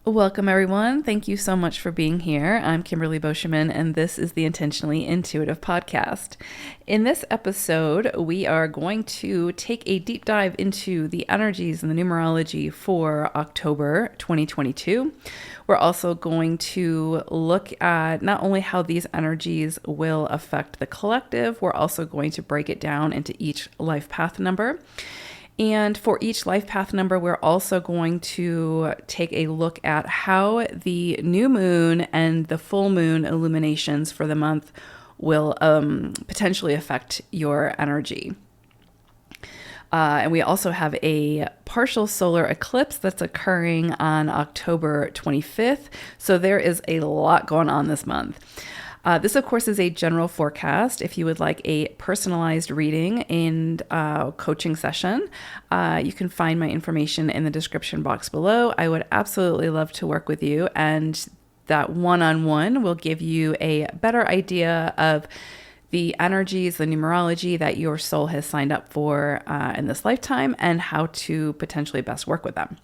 Welcome, everyone. Thank you so much for being here. I'm Kimberly Boscheman, and this is the Intentionally Intuitive podcast. In this episode, we are going to take a deep dive into the energies and the numerology for October 2022. We're also going to look at not only how these energies will affect the collective, we're also going to break it down into each life path number. And for each life path number, we're also going to take a look at how the new moon and the full moon illuminations for the month will potentially affect your energy. And we also have a partial solar eclipse that's occurring on October 25th. So there is a lot going on this month. This, of course, is a general forecast. If you would like a personalized reading and coaching session, you can find my information in the description box below. I would absolutely love to work with you, and that one-on-one will give you a better idea of the energies, the numerology that your soul has signed up for in this lifetime, and how to potentially best work with them.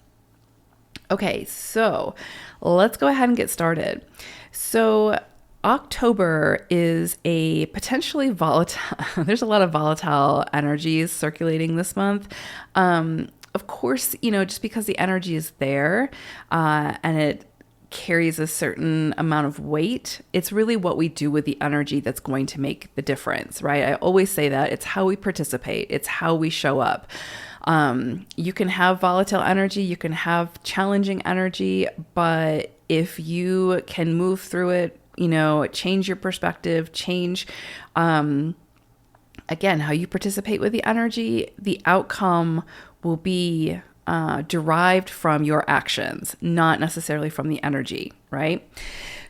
Okay, so let's go ahead and get started. So October is a potentially volatile, there's a lot of volatile energies circulating this month. Of course, just because the energy is there and it carries a certain amount of weight, it's really what we do with the energy that's going to make the difference, right? I always say that it's how we participate, it's how we show up. You can have volatile energy, you can have challenging energy, but if you can move through it, change your perspective, change, again, how you participate with the energy, the outcome will be derived from your actions, not necessarily from the energy, right?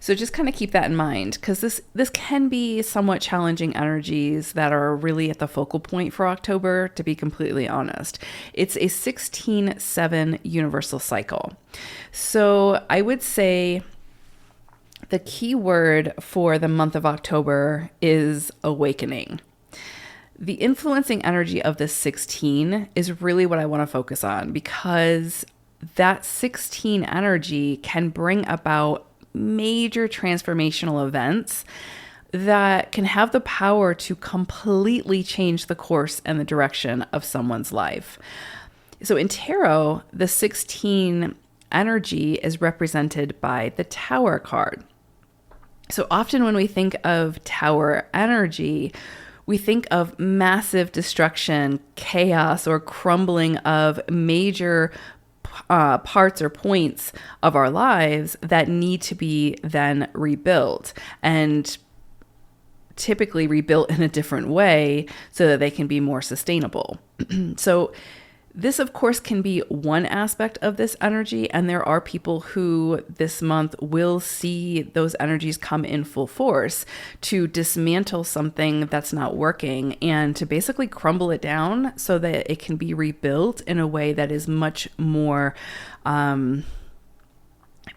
So just kind of keep that in mind, because this can be somewhat challenging energies that are really at the focal point for October, to be completely honest. It's a 16/7 universal cycle. So I would say the key word for the month of October is awakening. The influencing energy of this 16 is really what I want to focus on, because that 16 energy can bring about major transformational events that can have the power to completely change the course and the direction of someone's life. So in tarot, the 16 energy is represented by the Tower card. So often when we think of Tower energy, we think of massive destruction, chaos, or crumbling of major parts or points of our lives that need to be then rebuilt, and typically rebuilt in a different way so that they can be more sustainable. So this, of course, can be one aspect of this energy, and there are people who this month will see those energies come in full force to dismantle something that's not working and to basically crumble it down so that it can be rebuilt in a way that is much more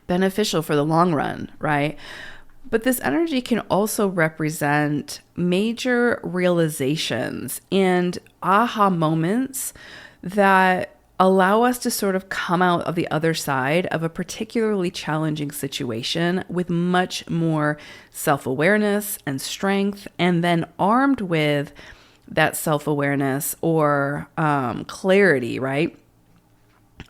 beneficial for the long run, right? But this energy can also represent major realizations and aha moments that allow us to sort of come out of the other side of a particularly challenging situation with much more self-awareness and strength, and then armed with that self-awareness or clarity, right,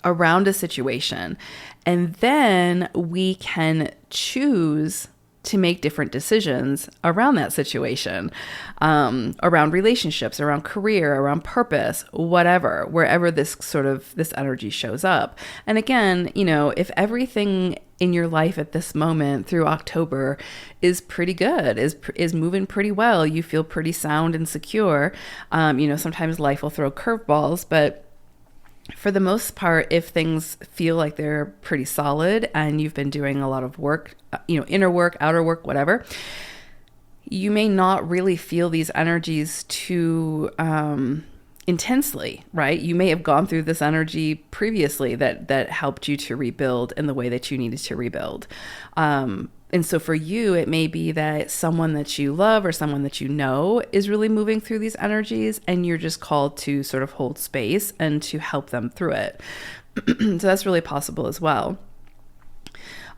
around a situation. And then we can choose to make different decisions around that situation, around relationships, around career, around purpose, whatever, wherever this energy shows up. And again, if everything in your life at this moment through October is pretty good, is moving pretty well, you feel pretty sound and secure, sometimes life will throw curveballs, but for the most part, if things feel like they're pretty solid and you've been doing a lot of work, inner work, outer work, whatever, you may not really feel these energies too intensely, right? You may have gone through this energy previously that helped you to rebuild in the way that you needed to rebuild. And so for you, it may be that someone that you love or someone that you know is really moving through these energies, and you're just called to sort of hold space and to help them through it. So that's really possible as well.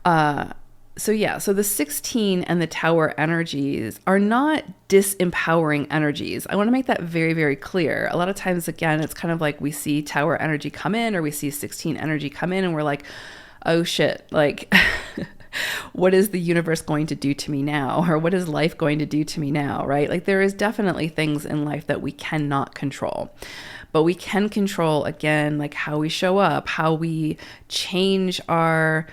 So the 16 and the Tower energies are not disempowering energies. I want to make that very, very clear. A lot of times, again, it's kind of like we see Tower energy come in, or we see 16 energy come in, and we're like, oh shit, like, what is the universe going to do to me now? Or what is life going to do to me now, right? Like, there is definitely things in life that we cannot control. But we can control, again, like how we show up, how we change our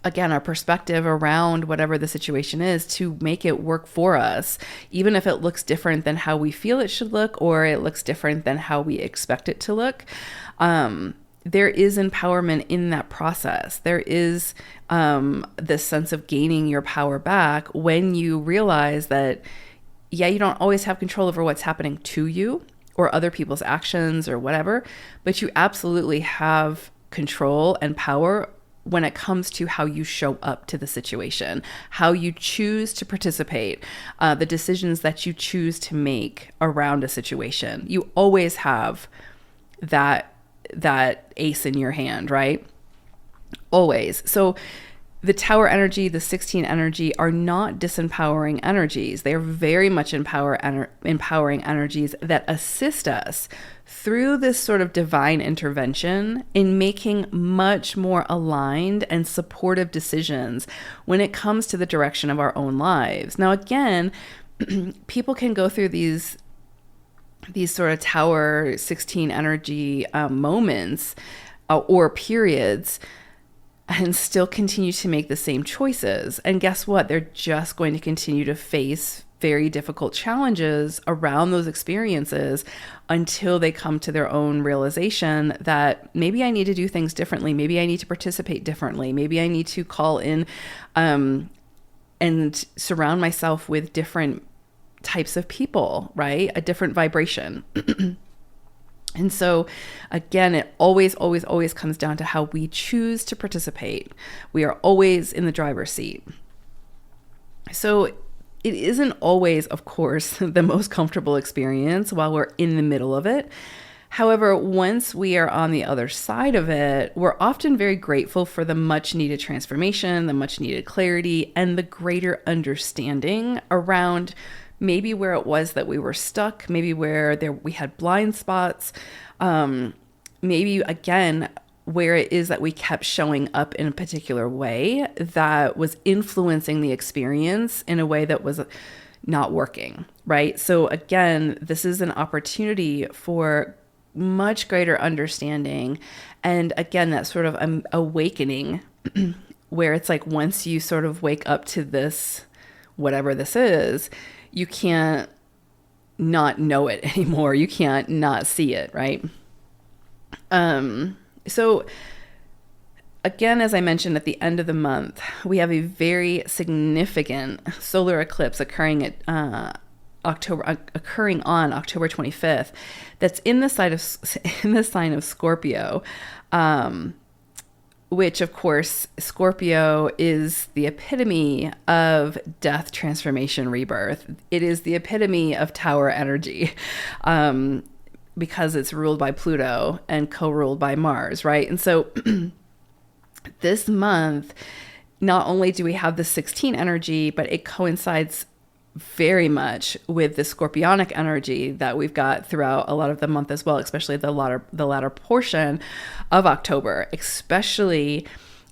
our perspective around whatever the situation is to make it work for us, even if it looks different than how we feel it should look, or it looks different than how we expect it to look. There is empowerment in that process. There is this sense of gaining your power back when you realize that, yeah, you don't always have control over what's happening to you or other people's actions or whatever, but you absolutely have control and power when it comes to how you show up to the situation, how you choose to participate, the decisions that you choose to make around a situation. You always have that ace in your hand, right? Always. So the Tower energy, the 16 energy are not disempowering energies. They are very much empowering energies that assist us through this sort of divine intervention in making much more aligned and supportive decisions when it comes to the direction of our own lives. Now, again, people can go through these sort of Tower 16 energy moments or periods and still continue to make the same choices. And guess what? They're just going to continue to face very difficult challenges around those experiences until they come to their own realization that maybe I need to do things differently. Maybe I need to participate differently. Maybe I need to call in and surround myself with different types of people, right? A different vibration. And so, again, it always, always, always comes down to how we choose to participate. We are always in the driver's seat. So it isn't always, of course, the most comfortable experience while we're in the middle of it. However, once we are on the other side of it, we're often very grateful for the much needed transformation, the much needed clarity, and the greater understanding around maybe where it was that we were stuck, maybe where we had blind spots, maybe, again, where it is that we kept showing up in a particular way that was influencing the experience in a way that was not working, right? So again, this is an opportunity for much greater understanding. And again, that sort of awakening where it's like once you sort of wake up to this, whatever this is, you can't not know it anymore. You can't not see it, right? So again, as I mentioned at the end of the month, we have a very significant solar eclipse occurring on October 25th. That's in the sign of Scorpio, which of course Scorpio is the epitome of death, transformation, rebirth. It is the epitome of Tower energy. Because it's ruled by Pluto and co-ruled by Mars, right? And so this month, not only do we have the 16 energy, but it coincides very much with the Scorpionic energy that we've got throughout a lot of the month as well, especially the latter portion of October, especially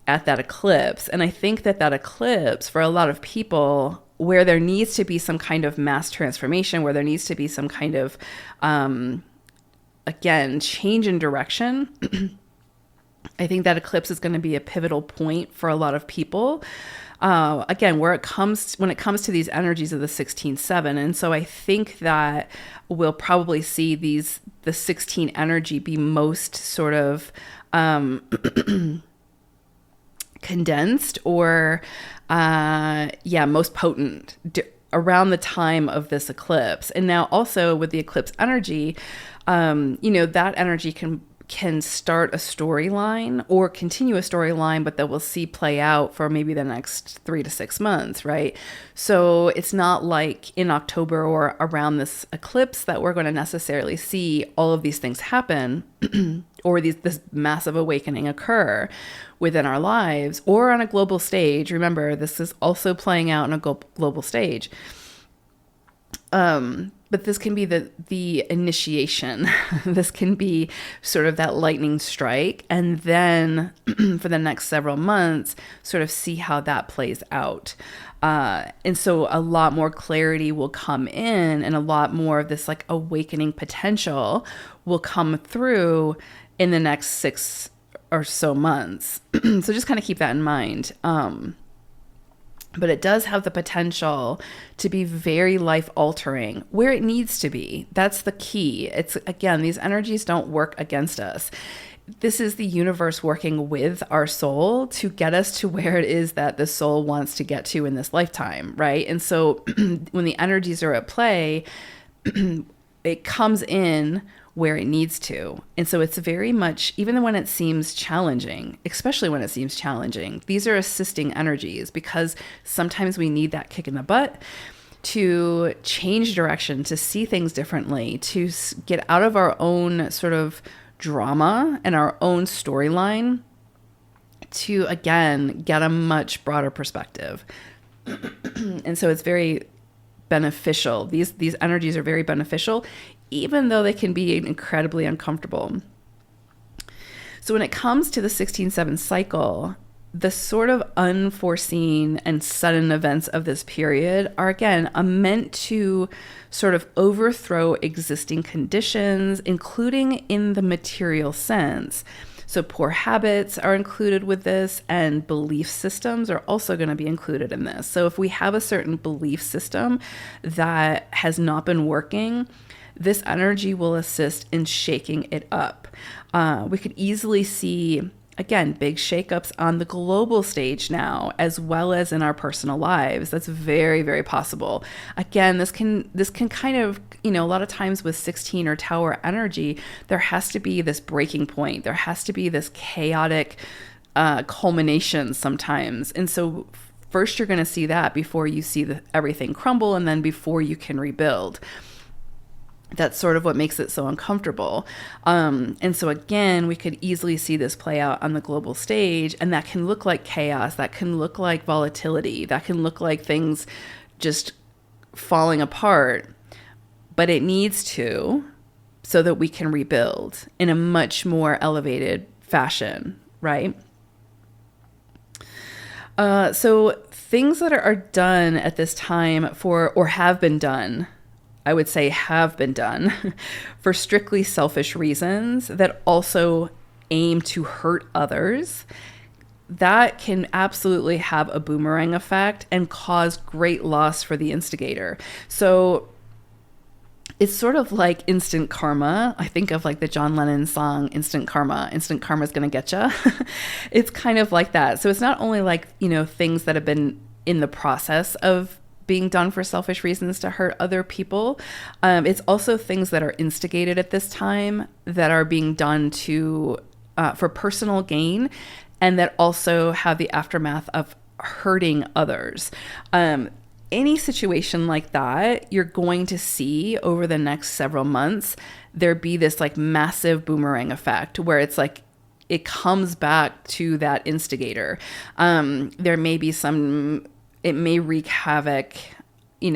at that eclipse. And I think that eclipse, for a lot of people, where there needs to be some kind of mass transformation, where there needs to be some kind of again, change in direction. I think that eclipse is going to be a pivotal point for a lot of people. Again, when it comes to these energies of the 16-7. And so I think that we'll probably see the 16 energy be most sort of condensed or, most potent around the time of this eclipse. And now also with the eclipse energy, that energy can can start a storyline or continue a storyline, but that we'll see play out for maybe the next 3 to 6 months, right? So it's not like in October or around this eclipse that we're going to necessarily see all of these things happen or this massive awakening occur within our lives or on a global stage. Remember, this is also playing out on a global stage. But this can be the initiation. This can be sort of that lightning strike. And then for the next several months, sort of see how that plays out. And so a lot more clarity will come in and a lot more of this like awakening potential will come through in the next 6 or so months. So just kind of keep that in mind. But it does have the potential to be very life altering where it needs to be. That's the key. It's, again, these energies don't work against us. This is the universe working with our soul to get us to where it is that the soul wants to get to in this lifetime, right? And so when the energies are at play, it comes in where it needs to. And so it's very much, even when it seems challenging, especially when it seems challenging, these are assisting energies because sometimes we need that kick in the butt to change direction, to see things differently, to get out of our own sort of drama and our own storyline to, again, get a much broader perspective. And so it's very beneficial. These energies are very beneficial, even though they can be incredibly uncomfortable. So when it comes to the 16/7 cycle, the sort of unforeseen and sudden events of this period are, again, meant to sort of overthrow existing conditions, including in the material sense. So poor habits are included with this, and belief systems are also going to be included in this. So if we have a certain belief system that has not been working, this energy will assist in shaking it up. We could easily see, again, big shakeups on the global stage now, as well as in our personal lives. That's very, very possible. Again, this can kind of, a lot of times with 16 or Tower energy, there has to be this breaking point. There has to be this chaotic culmination sometimes. And so first you're going to see that before you see everything crumble, and then before you can rebuild. That's sort of what makes it so uncomfortable. And so again, we could easily see this play out on the global stage, and that can look like chaos. That can look like volatility. That can look like things just falling apart. But it needs to, so that we can rebuild in a much more elevated fashion, right? So things that are done at this time or have been done, I would say have been done for strictly selfish reasons that also aim to hurt others, that can absolutely have a boomerang effect and cause great loss for the instigator. So it's sort of like instant karma. I think of like the John Lennon song, Instant Karma. Instant karma's gonna get ya. It's kind of like that. So it's not only like, things that have been in the process of being done for selfish reasons to hurt other people. It's also things that are instigated at this time that are being done for personal gain, and that also have the aftermath of hurting others. Any situation like that, you're going to see over the next several months, there be this like massive boomerang effect where it's like, it comes back to that instigator. There may be it may wreak havoc, in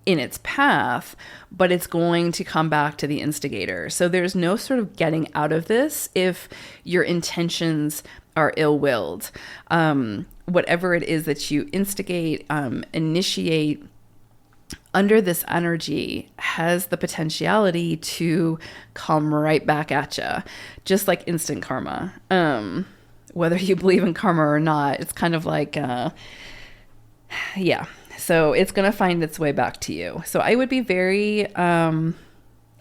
its path, but it's going to come back to the instigator. So there's no sort of getting out of this if your intentions are ill-willed. Whatever it is that you instigate, initiate under this energy has the potentiality to come right back at you, just like instant karma. Whether you believe in karma or not, it's kind of like, so it's going to find its way back to you. So I would be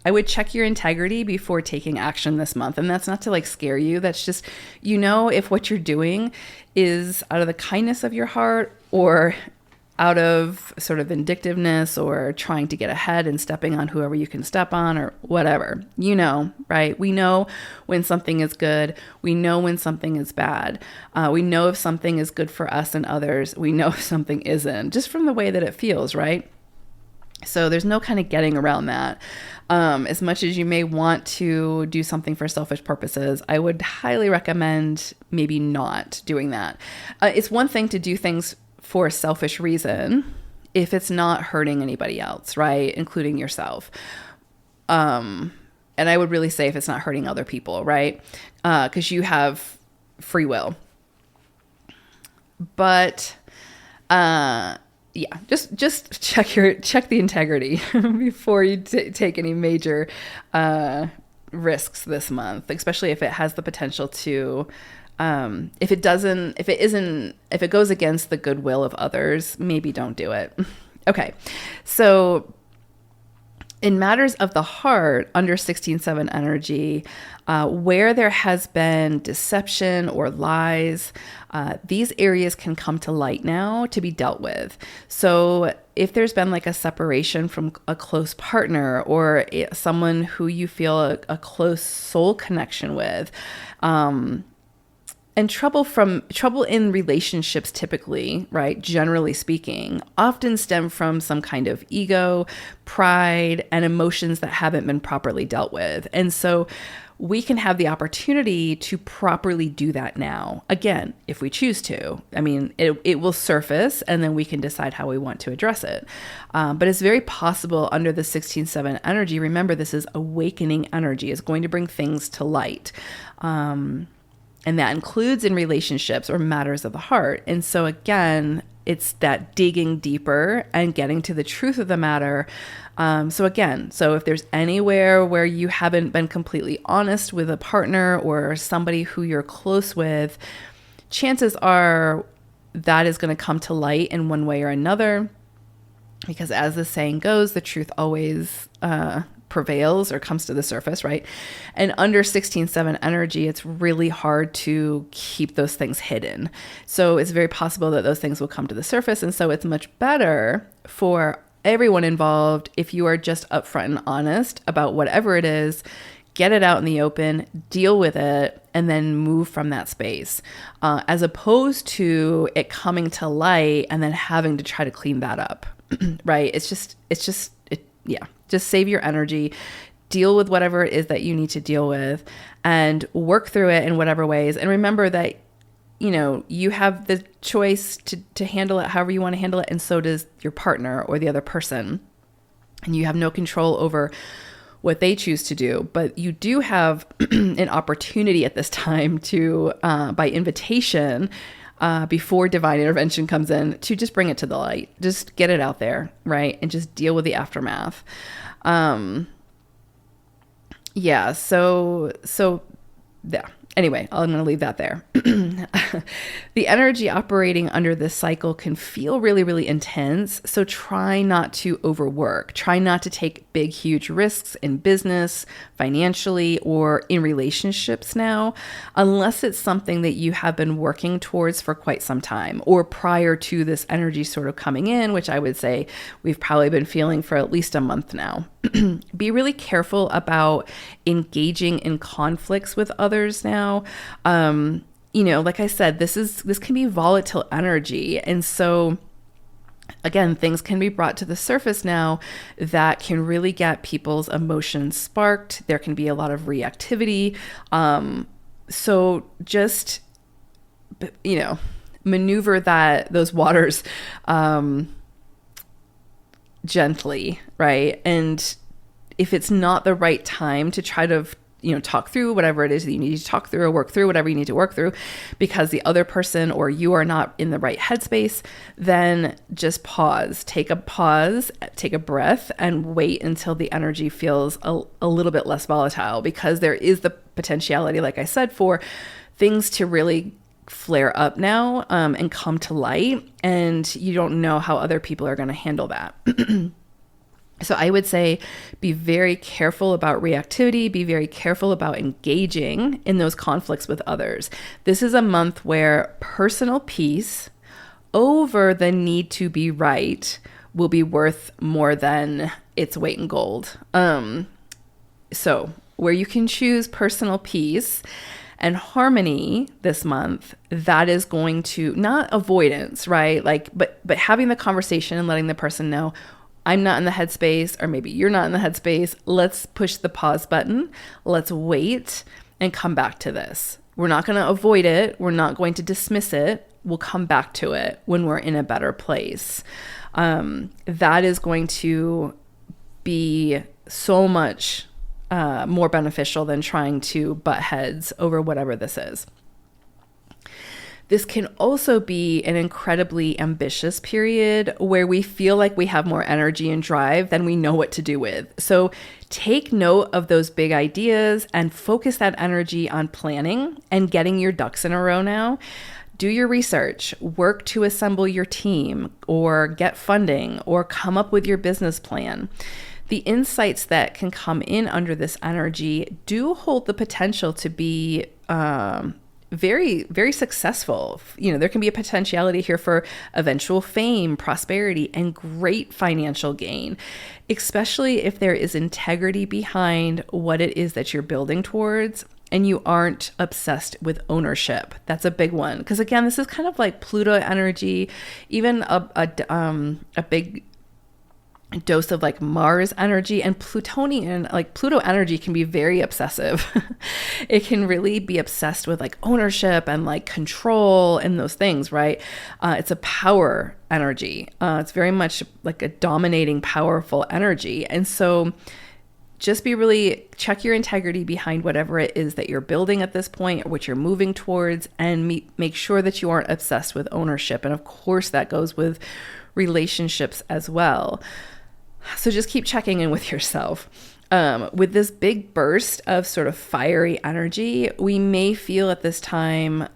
I would check your integrity before taking action this month. And that's not to like scare you. That's just, if what you're doing is out of the kindness of your heart or out of sort of vindictiveness or trying to get ahead and stepping on whoever you can step on or whatever, right? We know when something is good. We know when something is bad. We know if something is good for us and others. We know if something isn't, just from the way that it feels, right? So there's no kind of getting around that. As much as you may want to do something for selfish purposes, I would highly recommend maybe not doing that. It's one thing to do things for a selfish reason if it's not hurting anybody else, right? Including yourself. And I would really say if it's not hurting other people, right? Because you have free will. But just check the integrity before you take any major risks this month, especially if it has the potential to. If it goes against the goodwill of others, maybe don't do it. Okay. So in matters of the heart, under 16-7 energy, where there has been deception or lies, these areas can come to light now to be dealt with. So if there's been like a separation from a close partner or someone who you feel a close soul connection with, and trouble in relationships typically, right, generally speaking, often stem from some kind of ego, pride, and emotions that haven't been properly dealt with. And so we can have the opportunity to properly do that now. Again, if we choose to. I mean, it will surface and then we can decide how we want to address it. But it's very possible under the 16-7 energy. Remember, this is awakening energy. It's going to bring things to light. And that includes in relationships or matters of the heart. And so again, it's that digging deeper and getting to the truth of the matter. So if there's anywhere where you haven't been completely honest with a partner or somebody who you're close with, chances are that is going to come to light in one way or another. Because as the saying goes, the truth always prevails or comes to the surface, right? And under 16-7 energy, it's really hard to keep those things hidden. So it's very possible that those things will come to the surface. And so it's much better for everyone involved if you are just upfront and honest about whatever it is, get it out in the open, deal with it, and then move from that space, as opposed to it coming to light and then having to try to clean that up, right? Just save your energy, deal with whatever it is that you need to deal with, and work through it in whatever ways. And remember that, you have the choice to handle it however you want to handle it, and so does your partner or the other person. And you have no control over what they choose to do, but you do have an opportunity at this time to, by invitation, before divine intervention comes in, to just bring it to the light, just get it out there, right? And just deal with the aftermath. Anyway, I'm going to leave that there. The energy operating under this cycle can feel really, really intense. So try not to overwork. Try not to take big, huge risks in business, financially, or in relationships now, unless it's something that you have been working towards for quite some time or prior to this energy sort of coming in, which I would say we've probably been feeling for at least a month now. Be really careful about engaging in conflicts with others now. Like I said, this can be volatile energy. And so again, things can be brought to the surface now that can really get people's emotions sparked. There can be a lot of reactivity. So just, maneuver those waters, gently, right? And if it's not the right time to try to, talk through whatever it is that you need to talk through or work through, whatever you need to work through, because the other person or you are not in the right headspace, then just pause, take a breath, and wait until the energy feels a little bit less volatile, because there is the potentiality, like I said, for things to really flare up now and come to light, and you don't know how other people are going to handle that. So I would say be very careful about reactivity, be very careful about engaging in those conflicts with others. This is a month where personal peace over the need to be right will be worth more than its weight in gold. So where you can choose personal peace and harmony this month, that is going to, not avoidance, right? Like, but having the conversation and letting the person know, I'm not in the headspace, or maybe you're not in the headspace. Let's push the pause button. Let's wait and come back to this. We're not going to avoid it. We're not going to dismiss it. We'll come back to it when we're in a better place. That is going to be so much more beneficial than trying to butt heads over whatever this is. This can also be an incredibly ambitious period where we feel like we have more energy and drive than we know what to do with. So take note of those big ideas and focus that energy on planning and getting your ducks in a row now. Do your research, work to assemble your team, or get funding, or come up with your business plan. The insights that can come in under this energy do hold the potential to be very, very successful. You know, there can be a potentiality here for eventual fame, prosperity, and great financial gain, especially if there is integrity behind what it is that you're building towards and you aren't obsessed with ownership. That's a big one. Because again, this is kind of like Pluto energy, even a big dose of like Mars energy, and Plutonian, like Pluto energy can be very obsessive. It can really be obsessed with like ownership and like control and those things, right? It's a power energy. It's very much like a dominating, powerful energy. And so just check your integrity behind whatever it is that you're building at this point or what you're moving towards, and make sure that you aren't obsessed with ownership. And of course that goes with relationships as well. So just keep checking in with yourself. With this big burst of sort of fiery energy, we may feel at this time,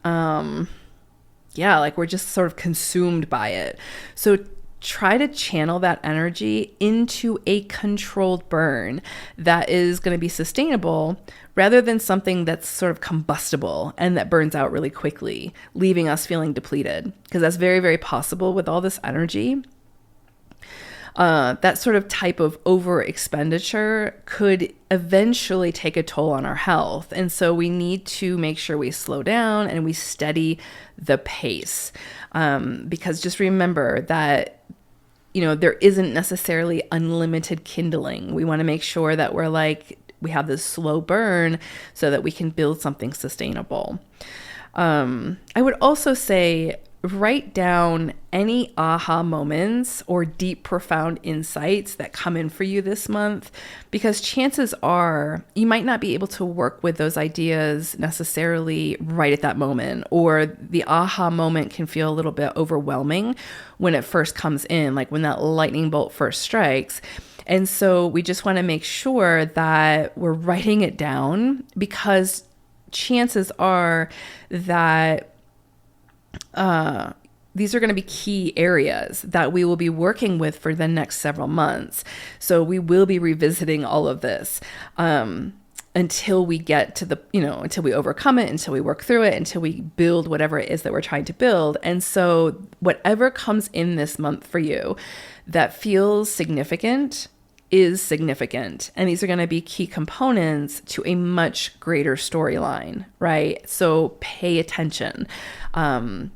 like we're just sort of consumed by it. So try to channel that energy into a controlled burn that is going to be sustainable rather than something that's sort of combustible and that burns out really quickly, leaving us feeling depleted. Because that's very, very possible with all this energy. That sort of type of over expenditure could eventually take a toll on our health. And so we need to make sure we slow down and we steady the pace. Because just remember that, there isn't necessarily unlimited kindling. We want to make sure that we have this slow burn so that we can build something sustainable. I would also say, write down any aha moments or deep, profound insights that come in for you this month, because chances are you might not be able to work with those ideas necessarily right at that moment, or the aha moment can feel a little bit overwhelming when it first comes in, like when that lightning bolt first strikes. And so we just want to make sure that we're writing it down, because chances are that these are going to be key areas that we will be working with for the next several months. So we will be revisiting all of this until we get to until we overcome it, until we work through it, until we build whatever it is that we're trying to build. And so whatever comes in this month for you that feels significant is significant. And these are going to be key components to a much greater storyline, right? So pay attention. And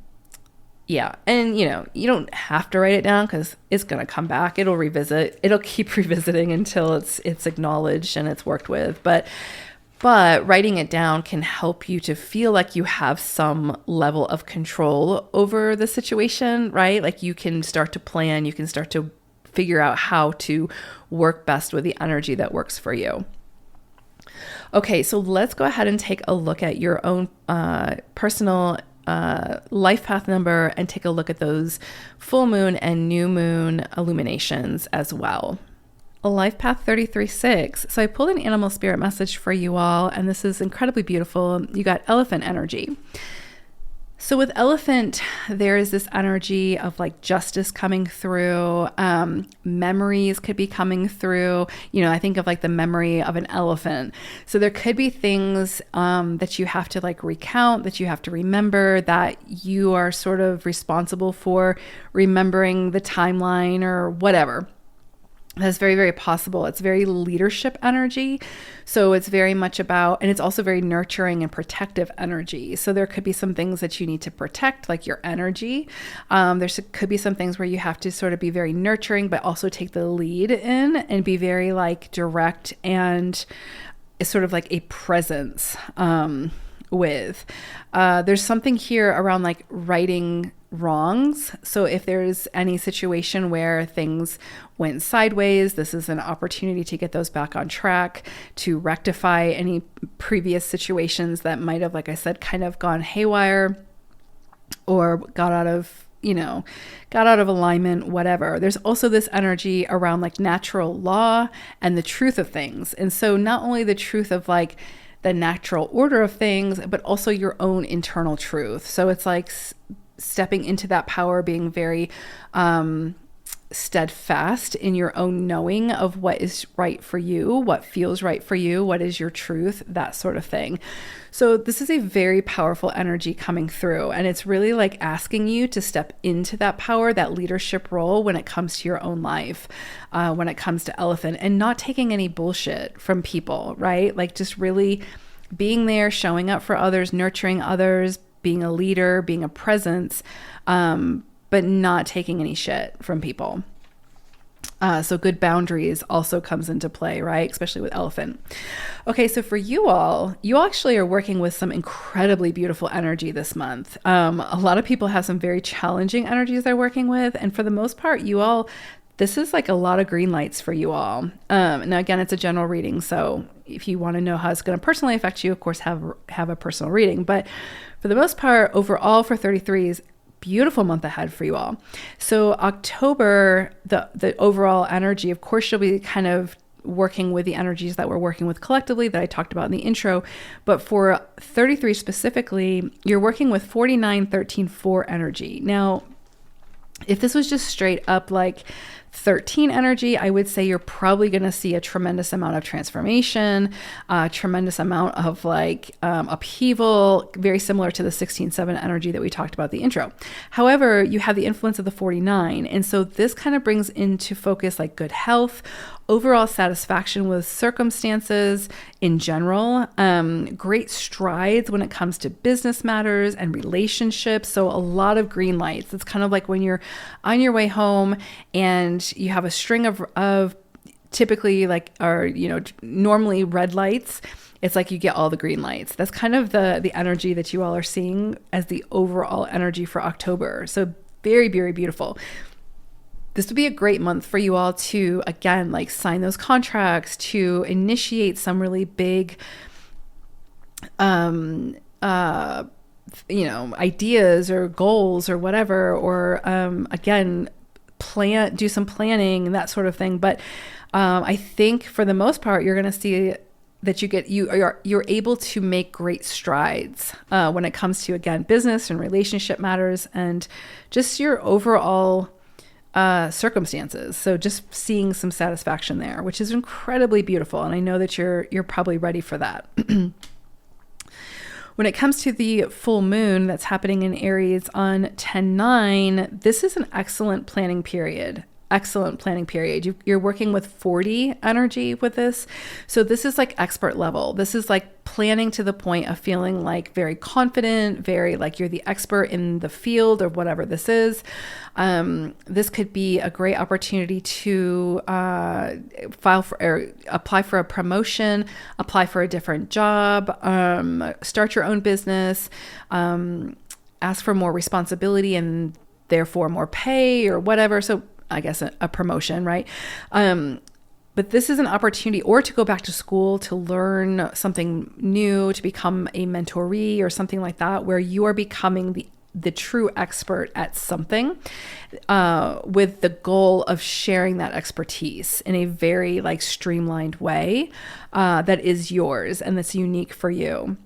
you don't have to write it down because it's going to come back. It'll keep revisiting until it's acknowledged and it's worked with. But writing it down can help you to feel like you have some level of control over the situation, right? Like you can start to plan, you can start to figure out how to work best with the energy that works for you. Okay, so let's go ahead and take a look at your own personal life path number and take a look at those full moon and new moon illuminations as well. Life path 33-6. So I pulled an animal spirit message for you all, and this is incredibly beautiful. You got elephant energy. So with elephant, there is this energy of like justice coming through. Memories could be coming through. I think of like the memory of an elephant. So there could be things that you have to like recount, that you have to remember, that you are sort of responsible for remembering the timeline or whatever. That's very, very possible. It's very leadership energy. So it's very much about, and it's also very nurturing and protective energy. So there could be some things that you need to protect, like your energy. Could be some things where you have to sort of be very nurturing, but also take the lead in and be very like direct and sort of like a presence with. There's something here around like righting wrongs. So if there's any situation where things went sideways, this is an opportunity to get those back on track, to rectify any previous situations that might have, like I said, kind of gone haywire or got out of alignment, whatever. There's also this energy around like natural law and the truth of things. And so not only the truth of like the natural order of things, but also your own internal truth. So it's like stepping into that power, being very steadfast in your own knowing of what is right for you, what feels right for you, what is your truth, that sort of thing. So this is a very powerful energy coming through, and it's really like asking you to step into that power, that leadership role when it comes to your own life, when it comes to elephant, and not taking any bullshit from people, right? Like just really being there, showing up for others, nurturing others, being a leader, being a presence, but not taking any shit from people. So good boundaries also comes into play, right? Especially with elephant. Okay, so for you all actually are working with some incredibly beautiful energy this month. A lot of people have some very challenging energies they're working with. And for the most part, this is like a lot of green lights for you all. Now, again, it's a general reading. So if you want to know how it's going to personally affect you, of course, have a personal reading. But for the most part, overall for 33s, beautiful month ahead for you all. So October, the overall energy, of course, you'll be kind of working with the energies that we're working with collectively that I talked about in the intro. But for 33 specifically, you're working with 49, 13, 4 energy. Now, if this was just straight up like 13 energy, I would say you're probably going to see a tremendous amount of transformation, a tremendous amount of like upheaval, very similar to the 16-7 energy that we talked about in the intro. However, you have the influence of the 49. And so this kind of brings into focus like good health, overall satisfaction with circumstances in general, great strides when it comes to business matters and relationships. So a lot of green lights. It's kind of like when you're on your way home and you have a string of typically like normally red lights. It's like you get all the green lights. That's kind of the energy that you all are seeing as the overall energy for October. So very, very beautiful. This would be a great month for you all to, again, like sign those contracts, to initiate some really big, ideas or goals or whatever, or, again, do some planning and that sort of thing. But, I think for the most part, you're going to see that you're able to make great strides, when it comes to, again, business and relationship matters and just your overall circumstances. So just seeing some satisfaction there, which is incredibly beautiful. And I know that you're probably ready for that. When it comes to the full moon that's happening in Aries on 10/9, this is an excellent planning period. You're working with 40 energy with this. So this is like expert level. This is like planning to the point of feeling like very confident, very like you're the expert in the field or whatever this is. This could be a great opportunity to apply for a promotion, apply for a different job, start your own business, ask for more responsibility and therefore more pay or whatever. So I guess a promotion, right? But this is an opportunity, or to go back to school to learn something new, to become a mentoree or something like that, where you are becoming the true expert at something, with the goal of sharing that expertise in a very like streamlined way, that is yours and that's unique for you.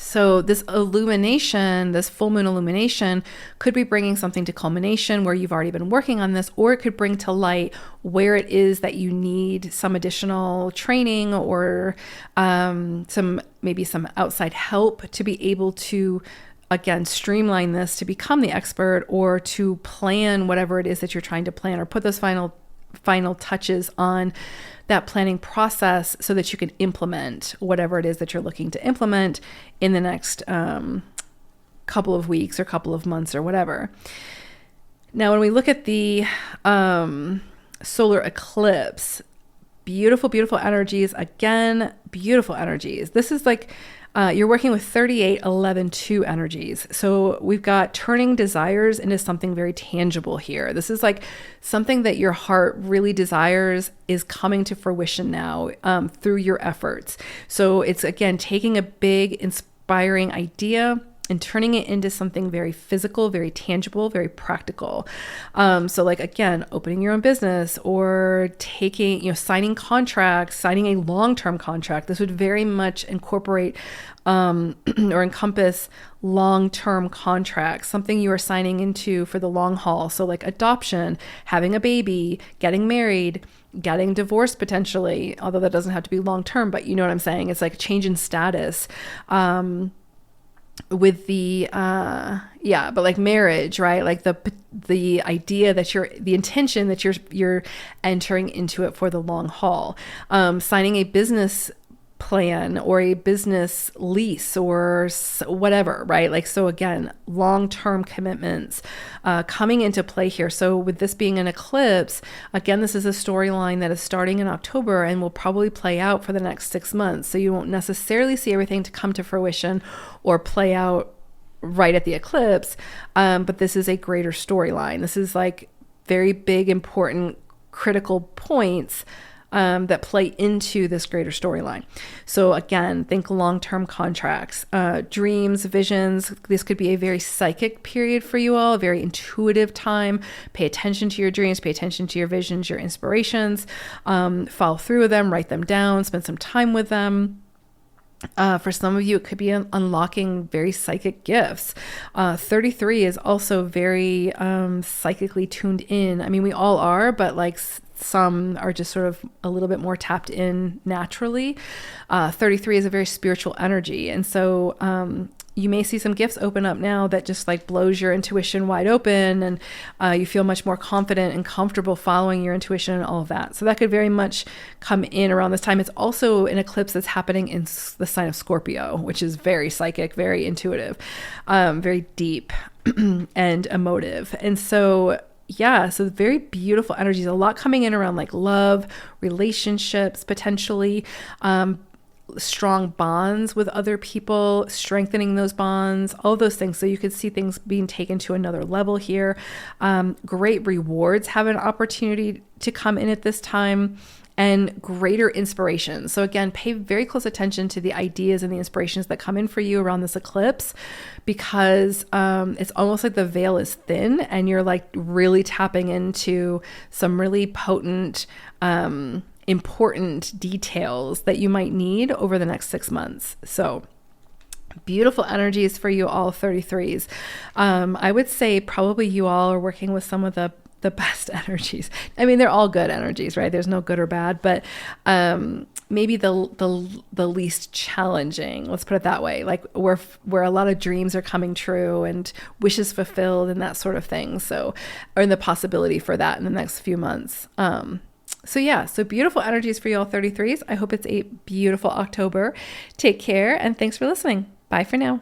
So this illumination, this full moon illumination could be bringing something to culmination where you've already been working on this, or it could bring to light where it is that you need some additional training or maybe some outside help to be able to, again, streamline this to become the expert or to plan whatever it is that you're trying to plan, or put those final touches on that planning process so that you can implement whatever it is that you're looking to implement in the next couple of weeks or couple of months or whatever. Now, when we look at the solar eclipse, beautiful, beautiful energies. Again, beautiful energies. This is like you're working with 38-11-2 energies. So we've got turning desires into something very tangible here. This is like something that your heart really desires is coming to fruition now through your efforts. So it's, again, taking a big, inspiring idea and turning it into something very physical, very tangible, very practical. So like, again, opening your own business or signing contracts, signing a long-term contract. This would very much incorporate or encompass long-term contracts, something you are signing into for the long haul. So like adoption, having a baby, getting married, getting divorced potentially, although that doesn't have to be long-term, but you know what I'm saying? It's like a change in status. With the but like marriage, right? Like the idea that the intention that you're entering into it for the long haul. Signing a business plan or a business lease or whatever, right? Like, so again, long-term commitments coming into play here. So with this being an eclipse, again, this is a storyline that is starting in October and will probably play out for the next 6 months. So you won't necessarily see everything to come to fruition or play out right at the eclipse. But this is a greater storyline. This is like very big, important, critical points that play into this greater storyline. So again, think long-term contracts, dreams, visions. This could be a very psychic period for you all, a very intuitive time. Pay attention to your dreams, pay attention to your visions, your inspirations, follow through with them, write them down, spend some time with them. For some of you, it could be unlocking very psychic gifts. 33 is also very psychically tuned in. I mean, we all are, but like some are just sort of a little bit more tapped in naturally. 33 is a very spiritual energy. And so you may see some gifts open up now that just like blows your intuition wide open, and you feel much more confident and comfortable following your intuition and all of that. So that could very much come in around this time. It's also an eclipse that's happening in the sign of Scorpio, which is very psychic, very intuitive, very deep and emotive. And so so very beautiful energies, a lot coming in around like love, relationships, potentially, strong bonds with other people, strengthening those bonds, all those things. So you could see things being taken to another level here. Great rewards have an opportunity to come in at this time, and greater inspiration. So again, pay very close attention to the ideas and the inspirations that come in for you around this eclipse, because it's almost like the veil is thin and you're like really tapping into some really potent, important details that you might need over the next 6 months. So beautiful energies for you all 33s. I would say probably you all are working with some of the best energies. I mean, they're all good energies, right? There's no good or bad, but maybe the least challenging, let's put it that way, like where a lot of dreams are coming true and wishes fulfilled and that sort of thing. So, or the possibility for that in the next few months. So beautiful energies for you all 33s. I hope it's a beautiful October. Take care, and thanks for listening. Bye for now.